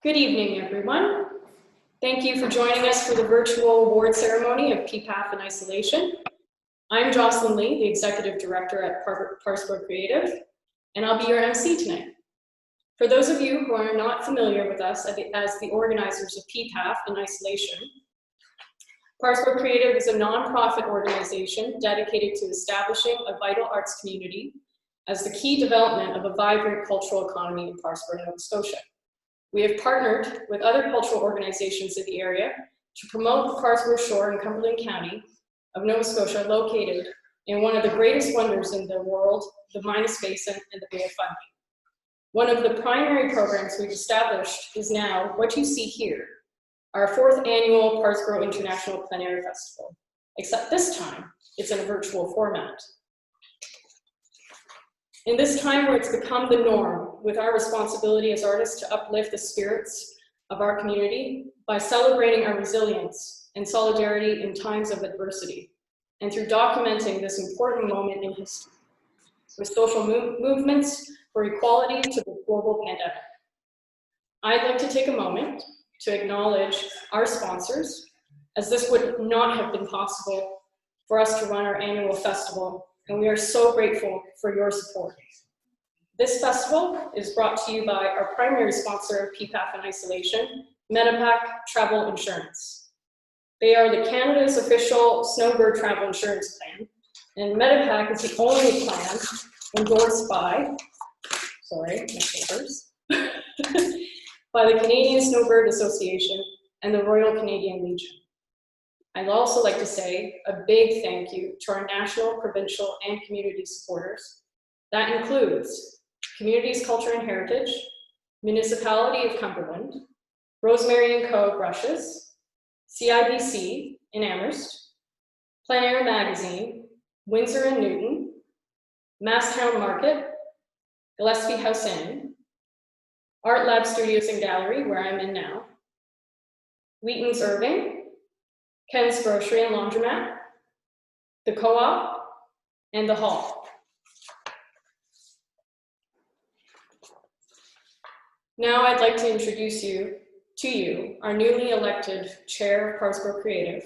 Good evening, everyone. Thank you for joining us for the virtual award ceremony of PIPAF in Isolation. I'm Jocelyn Lee, the Executive Director at Parsboro Creative, and I'll be your MC tonight. For those of you who are not familiar with us as the organizers of PIPAF in Isolation, Parsboro Creative is a nonprofit organization dedicated to establishing a vital arts community as the key development of a vibrant cultural economy in Parsboro, Nova Scotia. We have partnered with other cultural organizations in the area to promote the Parsboro Shore in Cumberland County of Nova Scotia, located in one of the greatest wonders in the world, the Minas Basin and the Bay of Fundy. One of the primary programs we've established is now what you see here, our 4th annual Parsboro International Plein Air Festival, except this time it's in a virtual format. In this time where it's become the norm, with our responsibility as artists to uplift the spirits of our community by celebrating our resilience and solidarity in times of adversity, and through documenting this important moment in history, with social movements for equality to the global pandemic. I'd like to take a moment to acknowledge our sponsors, as this would not have been possible for us to run our annual festival, and we are so grateful for your support. This festival is brought to you by our primary sponsor of PIPAF in Isolation, PIPAF Travel Insurance. They are the Canada's official snowbird travel insurance plan, and PIPAF is the only plan endorsed by, sorry, my papers, by the Canadian Snowbird Association and the Royal Canadian Legion. I'd also like to say a big thank you to our national, provincial, and community supporters. That includes Communities, Culture and Heritage, Municipality of Cumberland, Rosemary & Co. Brushes, CIBC in Amherst, Plein Air Magazine, Windsor and Newton, Masstown Market, Gillespie House Inn, Art Lab Studios and Gallery, where I'm in now, Wheaton's Irving, Ken's Grocery and Laundromat, the Co-op, and the Hall. Now I'd like to introduce you to our newly elected Chair of Parsboro Creative,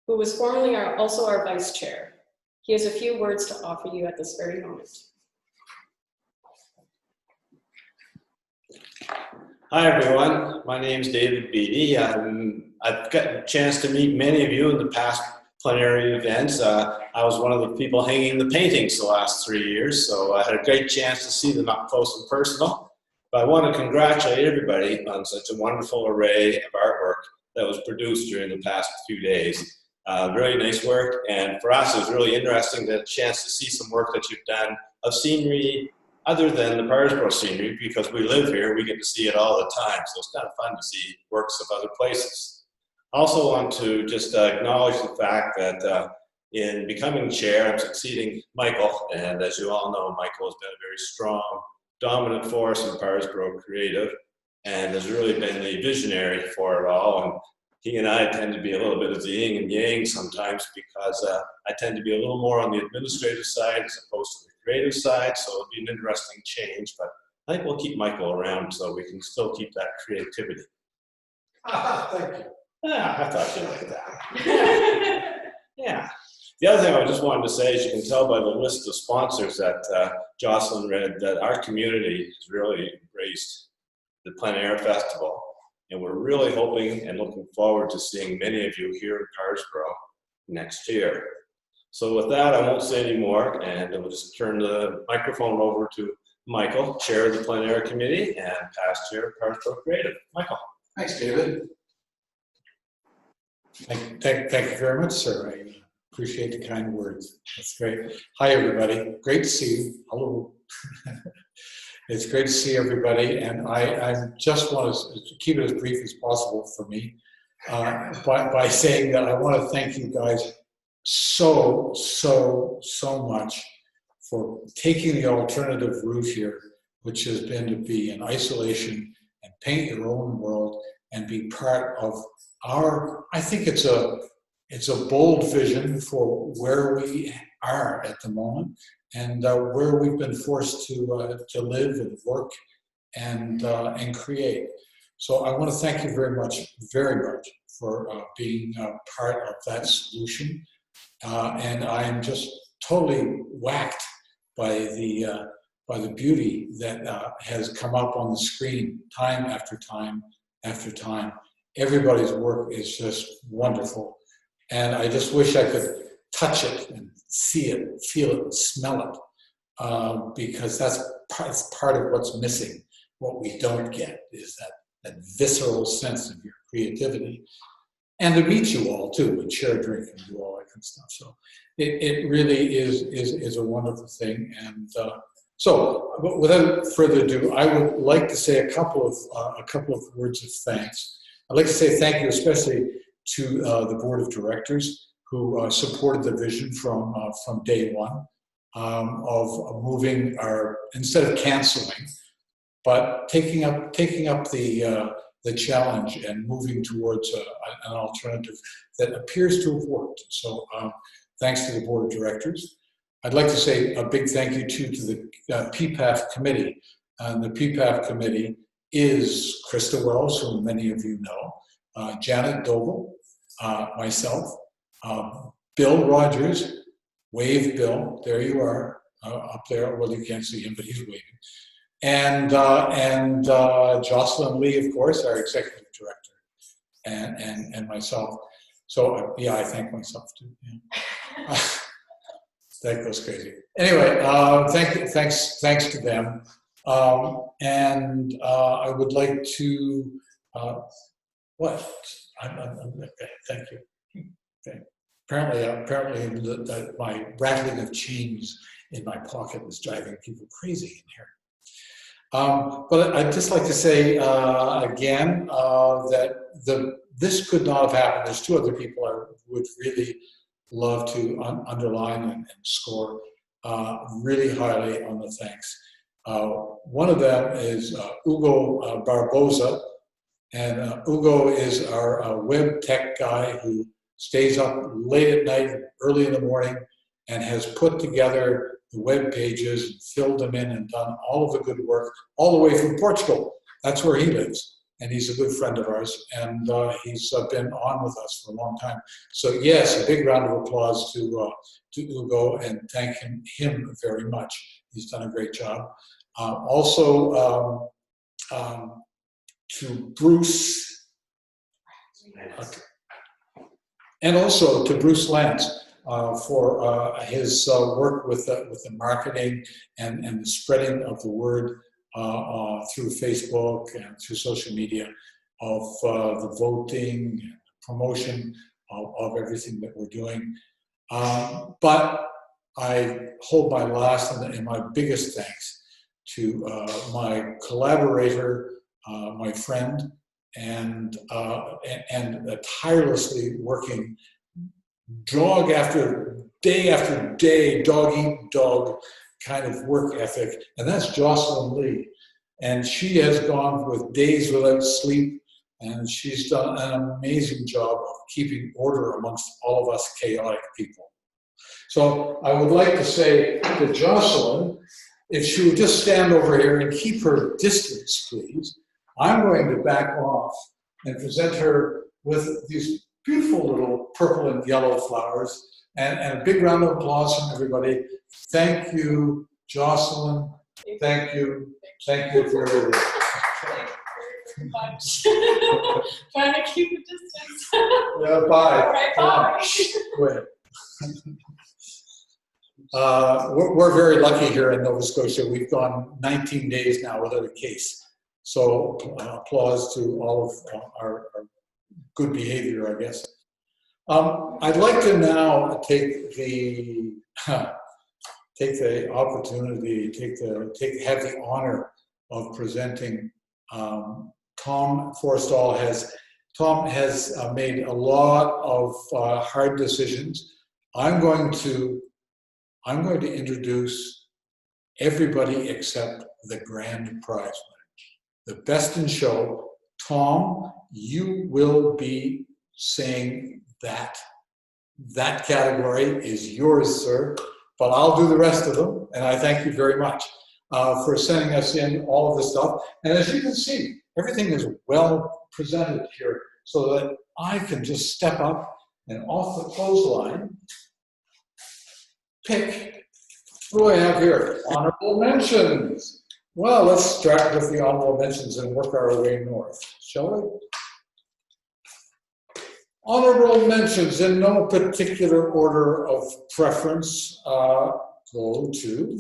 who was formerly also our Vice Chair. He has a few words to offer you at this very moment. Hi everyone, my name is David Beattie. I've gotten a chance to meet many of you in the past plenary events. I was one of the people hanging the paintings the last 3 years, so I had a great chance to see them up close and personal. But I want to congratulate everybody on such a wonderful array of artwork that was produced during the past few days. Really nice work, and for us it was really interesting to have a chance to see some work that you've done of scenery other than the Parsboro scenery, because we live here, we get to see it all the time, so it's kind of fun to see works of other places. I also want to just acknowledge the fact that in becoming chair, I'm succeeding Michael, and as you all know, Michael has been a very strong, dominant force in Parsboro Creative, and has really been the visionary for it all. And he and I tend to be a little bit of the yin and yang sometimes, because I tend to be a little more on the administrative side as opposed to the creative side, so it'll be an interesting change, but I think we'll keep Michael around so we can still keep that creativity. Thank you. Yeah, I thought you'd like that. Yeah. The other thing I just wanted to say, as you can tell by the list of sponsors that Jocelyn read, that our community has really embraced the Plein Air Festival, and we're really hoping and looking forward to seeing many of you here in Parsboro next year. So with that, I won't say any more, and we'll just turn the microphone over to Michael, Chair of the Plein Air Committee and past Chair of Parsboro Creative. Michael. Thanks, David. Thank you very much, sir. I appreciate the kind words. That's great. Hi, everybody. Great to see you. Hello. It's great to see everybody, and I just want to keep it as brief as possible for me by saying that I want to thank you guys so much for taking the alternative route here, which has been to be in isolation and paint your own world and be part of our, I think it's a bold vision for where we are at the moment, and where we've been forced to live and work and create. So I want to thank you very much for being part of that solution. And I am just totally whacked by the beauty that has come up on the screen time after time after time. Everybody's work is just wonderful. And I just wish I could touch it and see it, feel it, and smell it, because that's part of what's missing. What we don't get is that visceral sense of your creativity. And to meet you all too, and share a drink and do all that kind of stuff. So it really is a wonderful thing. And so without further ado, I would like to say a couple of words of thanks. I'd like to say thank you especially to the board of directors who supported the vision from day one of moving instead of canceling, but taking up the challenge and moving towards an alternative that appears to have worked. So thanks to the board of directors. I'd like to say a big thank you to the PIPAF committee. And the PIPAF committee is Krista Wells, who many of you know, Janet Doble, myself, Bill Rogers, wave Bill, there you are, up there. Well, you can't see him, but he's waving. And Jocelyn Lee, of course, our executive director, and myself. So yeah, I thank myself too. Yeah. That goes crazy. Anyway, thanks to them. And I would like to what? Okay, thank you. Okay. Apparently, my rattling of chains in my pocket was driving people crazy in here. But I'd just like to say again that this could not have happened. There's two other people I would really love to underline and score really highly on the thanks. One of them is Hugo Barboza, and Hugo is our web tech guy who stays up late at night, early in the morning, and has put together the web pages, filled them in, and done all of the good work, all the way from Portugal. That's where he lives, and he's a good friend of ours, and he's been on with us for a long time. So yes, a big round of applause to Hugo, and thank him very much. He's done a great job. Also to Bruce, and also to Bruce Lance. For his work with the marketing and the spreading of the word through Facebook and through social media of the voting and promotion of everything that we're doing. But I hold my last and my biggest thanks to my collaborator, my friend, and tirelessly working dog after day, dog eat dog kind of work ethic, and that's Jocelyn Lee. And she has gone with days without sleep, and she's done an amazing job of keeping order amongst all of us chaotic people. So I would like to say to Jocelyn, if she would just stand over here and keep her distance, please. I'm going to back off and present her with these beautiful little purple and yellow flowers, and a big round of applause from everybody. Thank you, Jocelyn. Thank you for everything. Trying to keep a distance. Yeah, bye. All right, bye. Go ahead. We're very lucky here in Nova Scotia. We've gone 19 days now without a case. So applause to all of our good behavior, I guess. I'd like to now take the opportunity, have the honor of presenting Tom Forstall. Tom has made a lot of hard decisions. I'm going to introduce everybody except the grand prize winner, the best in show. Tom, you will be saying that category is yours, sir, but I'll do the rest of them, and I thank you very much for sending us in all of this stuff. And as you can see, everything is well presented here so that I can just step up and off the clothesline, pick, what do I have here? Honorable mentions. Well, let's start with the honorable mentions and work our way north, shall we? Honorable mentions in no particular order of preference go to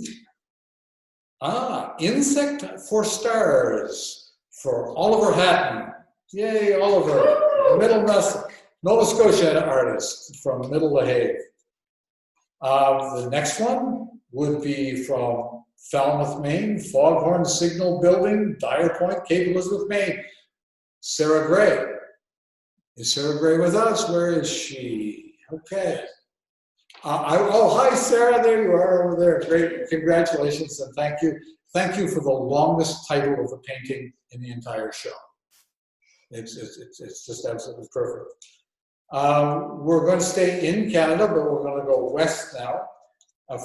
Insect for Stars for Oliver Hatton. Yay, Oliver, Nova Scotia artist from Middle La Haye. The next one would be from Falmouth, Maine, Foghorn Signal Building, Dyer Point, Cape Elizabeth, Maine. Sarah Gray. Is Sarah Gray with us? Where is she? Okay. Oh, hi, Sarah. There you are over there. Great. Congratulations and thank you. Thank you for the longest title of a painting in the entire show. It's just absolutely perfect. We're going to stay in Canada, but we're going to go west now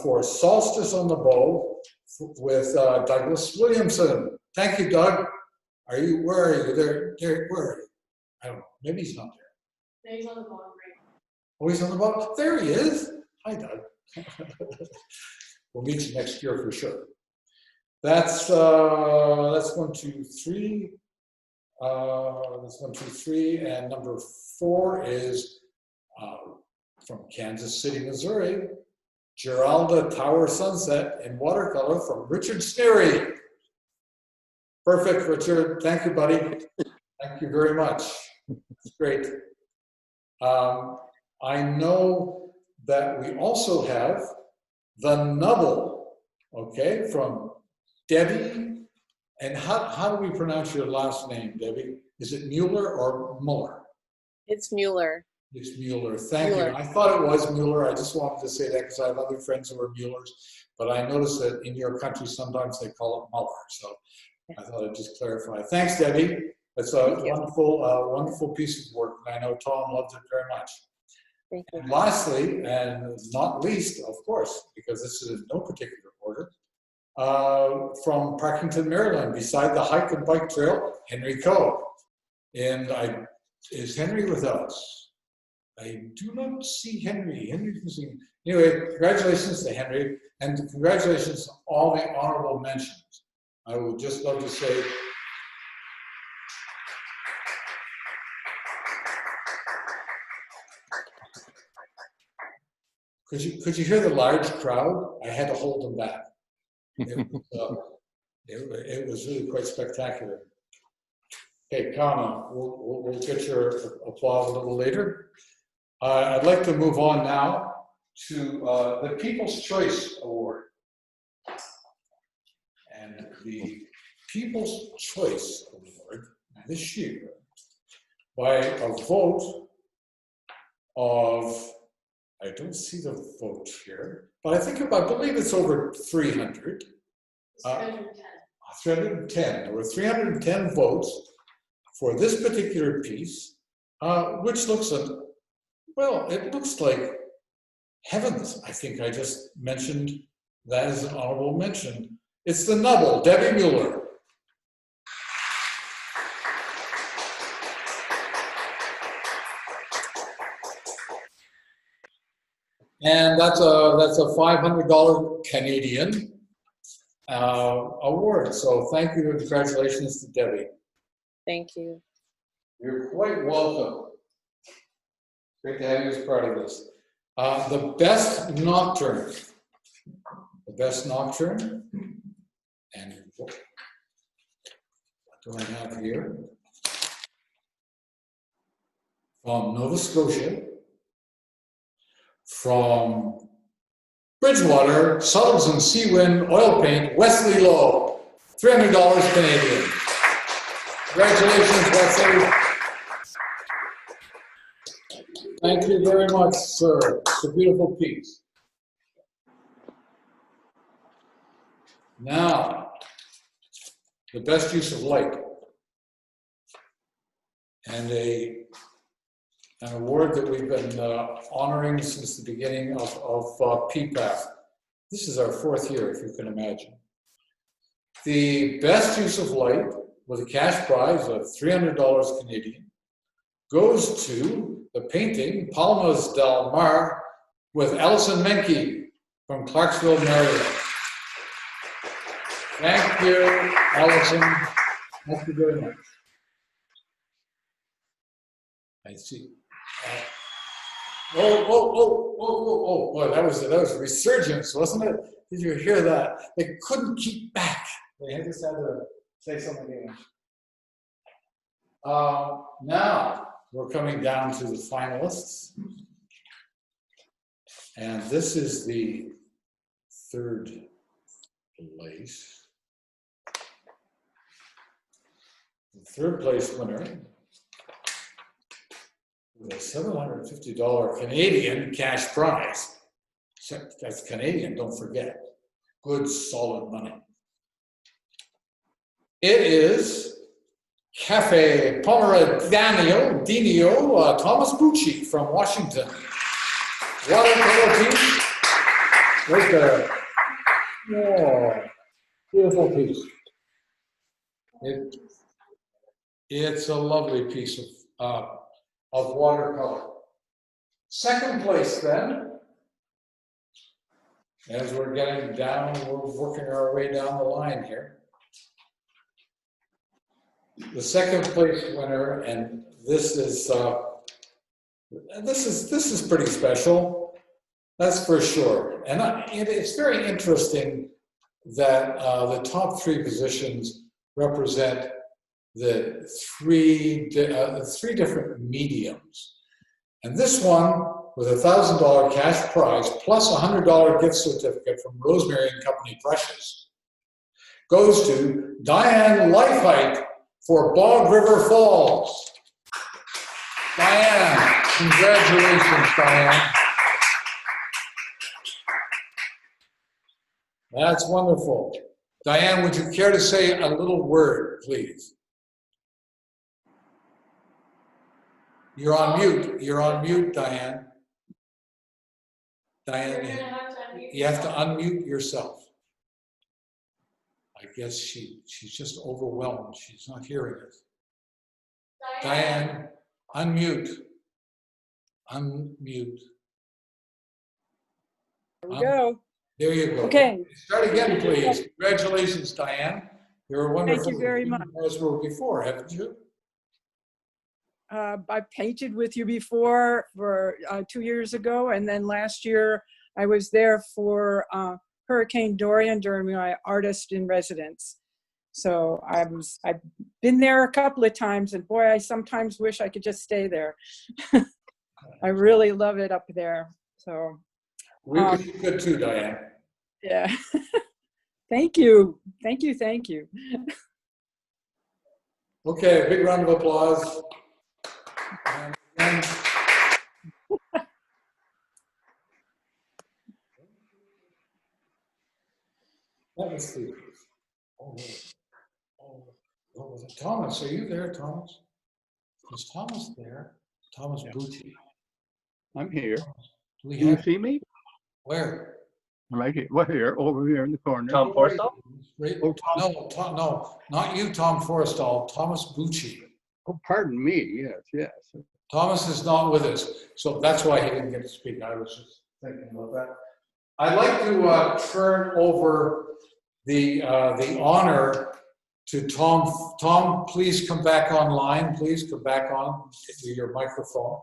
for Solstice on the Bow with Douglas Williamson. Thank you, Doug. Where are you? There, where are you? I don't know. Maybe he's not there. He's on the bottom right. Oh, he's on the bottom. There he is. Hi, Doug. We'll meet you next year for sure. That's 1, 2, 3. That's 1, 2, 3. And number 4 is from Kansas City, Missouri. Geralda Tower Sunset in watercolor from Richard Sneary. Perfect, Richard. Thank you, buddy. Thank you very much. It's great. I know that we also have the Nubble, okay, from Debbie. And how do we pronounce your last name, Debbie? Is it Mueller or Muller? It's Mueller. It's Mueller. Thank you. I thought it was Mueller. I just wanted to say that because I have other friends who are Muellers. But I noticed that in your country, sometimes they call it Muller. So I thought I'd just clarify. Thanks, Debbie. That's a wonderful piece of work. And I know Tom loved it very much. Thank you. And lastly, and not least, of course, because this is in no particular order, from Parkington, Maryland, beside the hike and bike trail, Henry Coe. And is Henry with us? I do not see Henry. Henry's missing. Anyway, congratulations to Henry, and congratulations to all the honorable mentions. I would just love to say, could you hear the large crowd? I had to hold them back. It was really quite spectacular. Okay, Kana, we'll get your applause a little later. I'd like to move on now to the People's Choice Award. And the People's Choice Award this year, by a vote of, I don't see the vote here, but I believe it's over 300. 310. 310. There were 310 votes for this particular piece, which looks it looks like heavens. I think I just mentioned that as an honorable mention. It's the Nubble, Debbie Mueller. And that's a $500 Canadian award. So thank you and congratulations to Debbie. Thank you. You're quite welcome. Great to have you as part of this. The Best Nocturne. The Best Nocturne. And what do I have here? From Nova Scotia. From Bridgewater, Suttles and Seawind Oil Paint, Wesley Lowe, $300 Canadian. Congratulations, Wesley. Thank you very much, sir. It's a beautiful piece. Now, the best use of light. And an award that we've been honoring since the beginning of PIPAF. This is our 4th year, if you can imagine. The best use of light with a cash prize of $300 Canadian goes to the painting Palmas del Mar with Alison Menke from Clarksville, Maryland. Thank you, Alison. Thank you very much. I see. Boy, that was resurgence, wasn't it? Did you hear that? They couldn't keep back. They just had to say something again. Now we're coming down to the finalists. And this is the third place. The third place winner with a $750 Canadian cash prize. That's Canadian, don't forget. Good, solid money. It is Cafe Pomeraniano Dinio Thomas Bucci from Washington. Watercolor piece. Right there. Oh, beautiful piece. It's a lovely piece of watercolor. Second place then, as we're getting down, we're working our way down the line here. The second place winner, and this is pretty special, that's for sure. And it's very interesting that the top three positions represent the three different mediums. And this one, with a $1,000 cash prize plus a $100 gift certificate from Rosemary and Company Precious, goes to Diane Lifehite for Bog River Falls. Diane, congratulations, Diane. That's wonderful. Diane, would you care to say a little word, please? You're on mute. You're on mute, Diane. Diane, you have to unmute yourself. I guess she's just overwhelmed. She's not hearing it. Diane, unmute. Unmute. There we go. There you go. Okay. Start again, please. Congratulations, Diane. You're wonderful. Thank you very much. As well before, haven't you? I painted with you before for 2 years ago, and then last year I was there for Hurricane Dorian during my artist in residence. So I've been there a couple of times, and boy, I sometimes wish I could just stay there. I really love it up there. So We wish you could too, Diane. yeah. Thank you. Thank you. Thank you. Okay, a big round of applause. And that was the. Oh, Thomas, are you there, Thomas? Is Thomas there? Thomas Bucci. I'm here. Do we Can you have see me? where? I'm right here. Well, here, over here in the corner. Tom Forstall? Right, Oh, no, not you, Tom Forstall. Thomas Bucci. Oh, pardon me. Yes, yes. Thomas is not with us, so that's why he didn't get to speak. I was just thinking about that. I'd like to turn over the honor to Tom. Tom, please come back online. Please come back on to your microphone.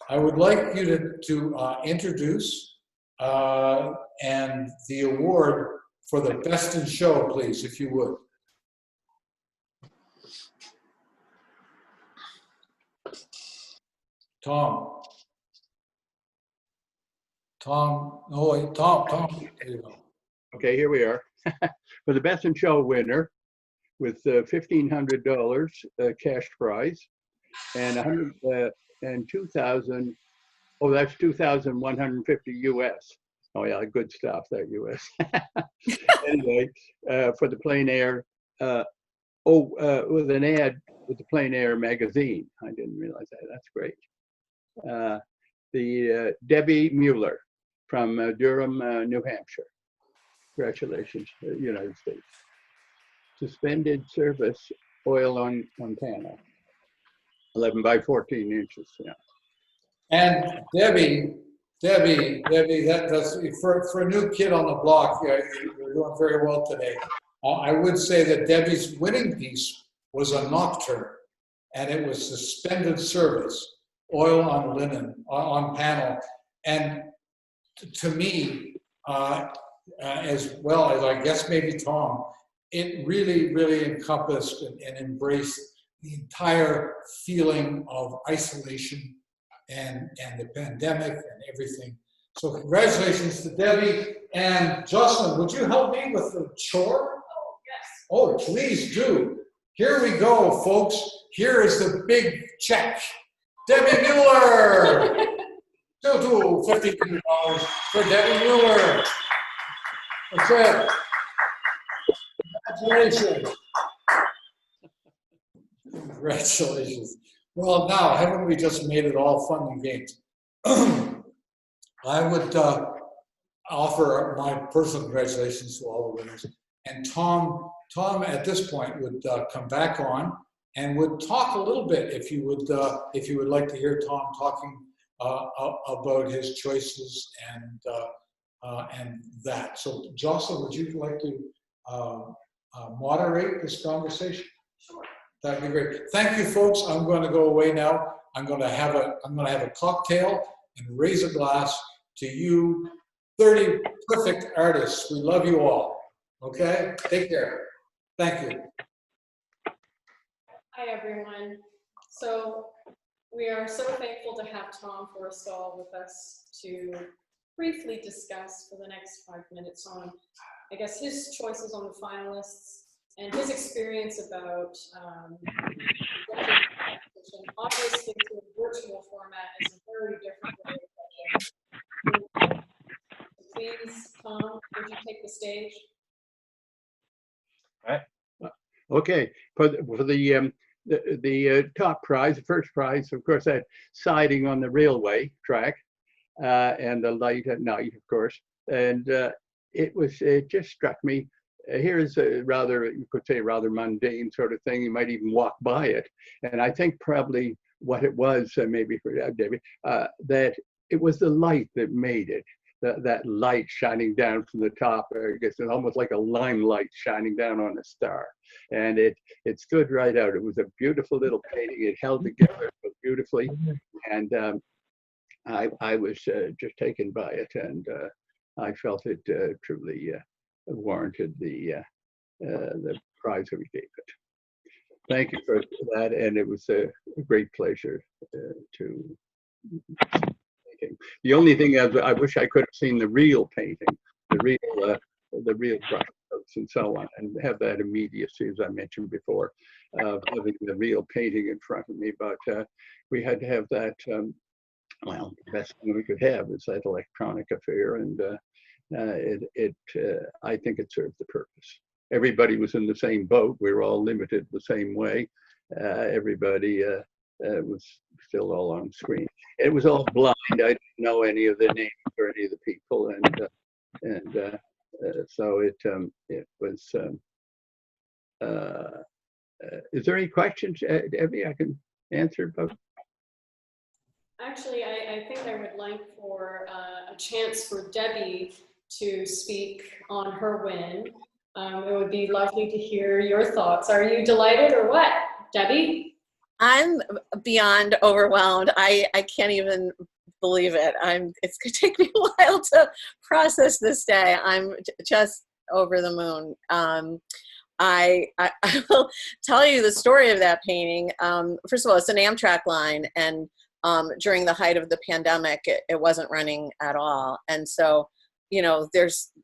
I would like you to introduce and the award for the Best in Show, please, if you would. Tom. Tom, no, wait, Tom, there you go. Okay, here we are. For the Best in Show winner with $1,500 cash prize and and 2,000. Oh, that's 2,150 US. Oh yeah, good stuff, that US. Anyway, for the Plein Air, with an ad with the Plein Air magazine. I didn't realize that. That's great. The Debbie Mueller from Durham, New Hampshire. Congratulations, United States. Suspended service oil on panel. 11 by 14 inches, yeah. And Debbie, that's for a new kid on the block. Yeah, you're doing very well today. I would say that Debbie's winning piece was a nocturne, and it was suspended service, oil on linen, on panel. And to me, as well as I guess maybe Tom, it really encompassed and embraced the entire feeling of isolation and the pandemic and everything. So congratulations to Debbie. And Jocelyn, would you help me with the chore? Oh, yes. Oh, please do. Here we go, folks. Here is the big check. Debbie Mueller. $50 for Debbie Mueller. That's it. Congratulations. Congratulations. Well, now, haven't we just made it all fun and games? I would offer my personal congratulations to all the winners. And Tom at this point would come back on and would talk a little bit if you would like to hear Tom talking about his choices and that. So, Jocelyn, would you like to moderate this conversation? Sure. That'd be great. Thank you, folks. I'm going to go away now. I'm going to have a cocktail and raise a glass to you, 30 perfect artists. We love you all. Okay? Take care. Thank you. Hi, everyone. So we are so thankful to have Tom Forstall with us to briefly discuss for the next 5 minutes on, I guess, his choices on the finalists and his experience about obviously the virtual format is a very different way of judging. Please, Tom, would you take the stage? Okay, for the top prize, the first prize, of course, that siding on the railway track and the light at night, of course. And it just struck me. Here's a rather, you could say, rather mundane sort of thing. You might even walk by it. And I think probably what it was, maybe for David, that it was the light that made it. That light shining down from the top, I guess it's almost like a limelight shining down on a star. And it stood right out. It was a beautiful little painting. It held together so beautifully. And I was just taken by it. And I felt it truly warranted the prize that we gave it. Thank you for that. And it was a great pleasure to the only thing I wish I could have seen the real painting, the real brush strokes and so on, and have that immediacy, as I mentioned before, of having the real painting in front of me. But we had to have that. Well, the best thing we could have is that electronic affair, and I think it served the purpose. Everybody was in the same boat. We were all limited the same way. Everybody was still all on screen. It was all blind. I didn't know any of the names or any of the people, and so it was. Is there any questions, Debbie, I can answer about? Actually, I think I would like for a chance for Debbie to speak on her win. It would be lovely to hear your thoughts. Are you delighted or what, Debbie? I'm beyond overwhelmed. I can't even believe it. It's gonna take me a while to process this day. I'm just over the moon. I will tell you the story of that painting. First of all, it's an Amtrak line, and during the height of the pandemic, it wasn't running at all. And so, you know,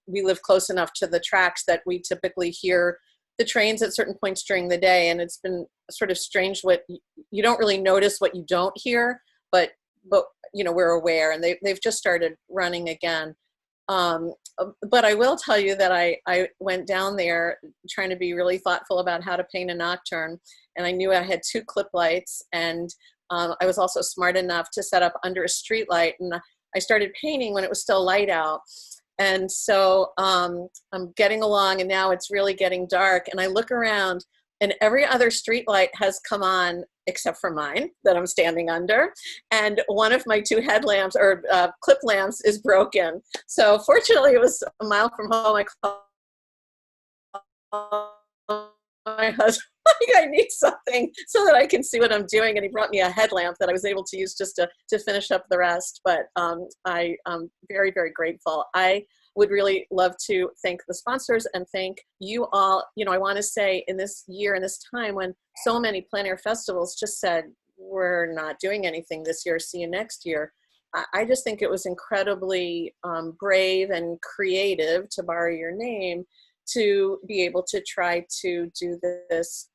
we live close enough to the tracks that we typically hear the trains at certain points during the day, and it's been sort of strange what you don't really notice what you don't hear, but you know, we're aware, and they've just started running again. But I will tell you that I went down there trying to be really thoughtful about how to paint a nocturne, and I knew I had 2 clip lights, and I was also smart enough to set up under a street light, and I started painting when it was still light out. And so I'm getting along, and now it's really getting dark, and I look around and every other street light has come on except for mine that I'm standing under. And one of my 2 headlamps or clip lamps is broken. So fortunately it was a mile from home. I called my husband, I need something so that I can see what I'm doing. And he brought me a headlamp that I was able to use just to finish up the rest. But I am very, very grateful. I would really love to thank the sponsors and thank you all. You know, I want to say in this year and this time when so many plein air festivals just said, we're not doing anything this year, see you next year. I just think it was incredibly brave and creative, to borrow your name, to be able to try to do this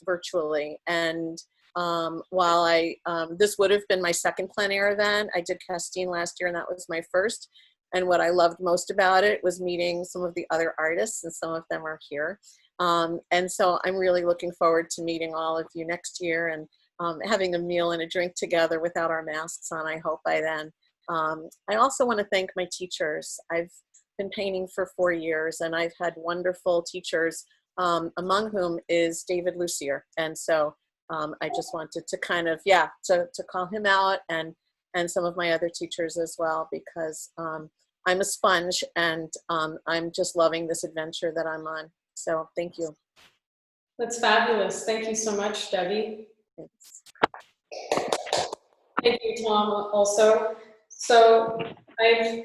virtually. And while this would have been my second plein air event, I did Castine last year and that was my first. And what I loved most about it was meeting some of the other artists, and some of them are here. And so I'm really looking forward to meeting all of you next year and having a meal and a drink together without our masks on, I hope by then. I also want to thank my teachers. I've been painting for 4 years and I've had wonderful teachers, among whom is David Lucier. And so I just wanted to kind of, to call him out, and some of my other teachers as well, because I'm a sponge and I'm just loving this adventure that I'm on. So thank you. That's fabulous. Thank you so much, Debbie. Thanks. Thank you, Tom, also. So I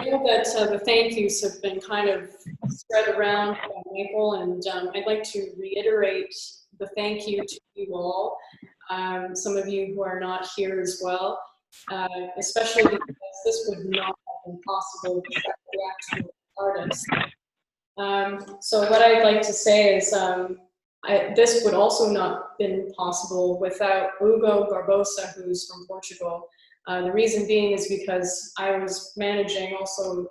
know that the thank yous have been kind of spread around by Michael, and I'd like to reiterate the thank you to you all, some of you who are not here as well, especially because this would not have been possible without the actual artists. So what I'd like to say is this would also not been possible without Hugo Barbosa, who's from Portugal. The reason being is because I was managing also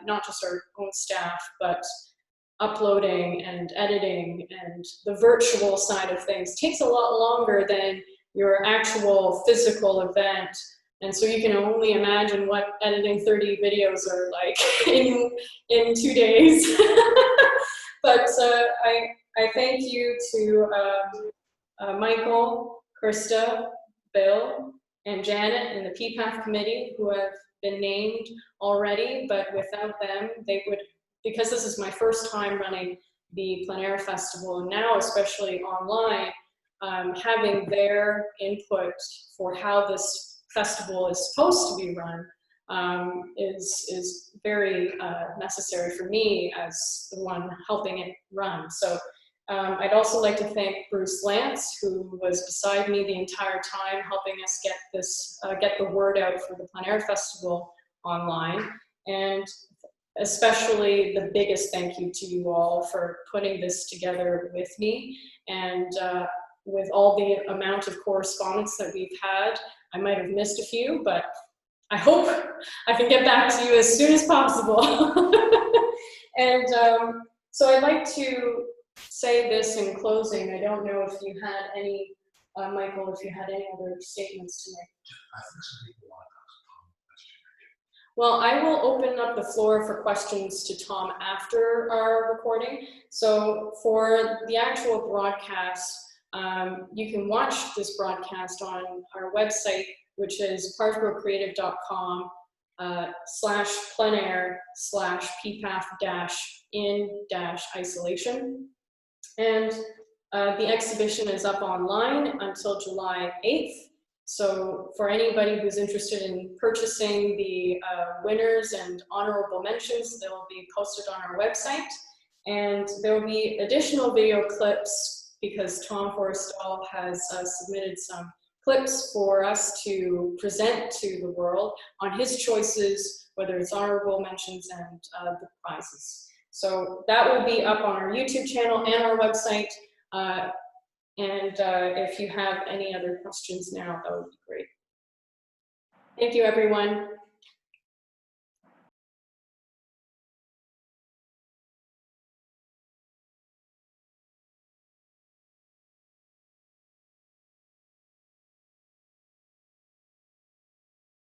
not just our own staff, but uploading and editing, and the virtual side of things takes a lot longer than your actual physical event. And so you can only imagine what editing 30 videos are like in 2 days. But I thank you to Michael, Krista, Bill, and Janet in the PIPAF committee, who have been named already, but without them, they would, because this is my first time running the plein air festival, and now especially online, having their input for how this festival is supposed to be run is very necessary for me as the one helping it run. So I'd also like to thank Bruce Lance, who was beside me the entire time, helping us get this, get the word out for the plein air festival online. And especially the biggest thank you to you all for putting this together with me. And with all the amount of correspondence that we've had, I might have missed a few, but I hope I can get back to you as soon as possible. And so I'd like to say this in closing. I don't know if you had any, Michael, if you had any other statements to make. I think some people want to ask Tom a question. Well, I will open up the floor for questions to Tom after our recording. So for the actual broadcast, you can watch this broadcast on our website, which is parkgrowcreative.com /pleinair/PIPAF-in-isolation. And the exhibition is up online until July 8th. So for anybody who's interested in purchasing the winners and honorable mentions, they will be posted on our website. And there will be additional video clips because Tom Forrestal has submitted some clips for us to present to the world on his choices, whether it's honorable mentions and the prizes. So that will be up on our YouTube channel and our website. And if you have any other questions now, that would be great. Thank you, everyone.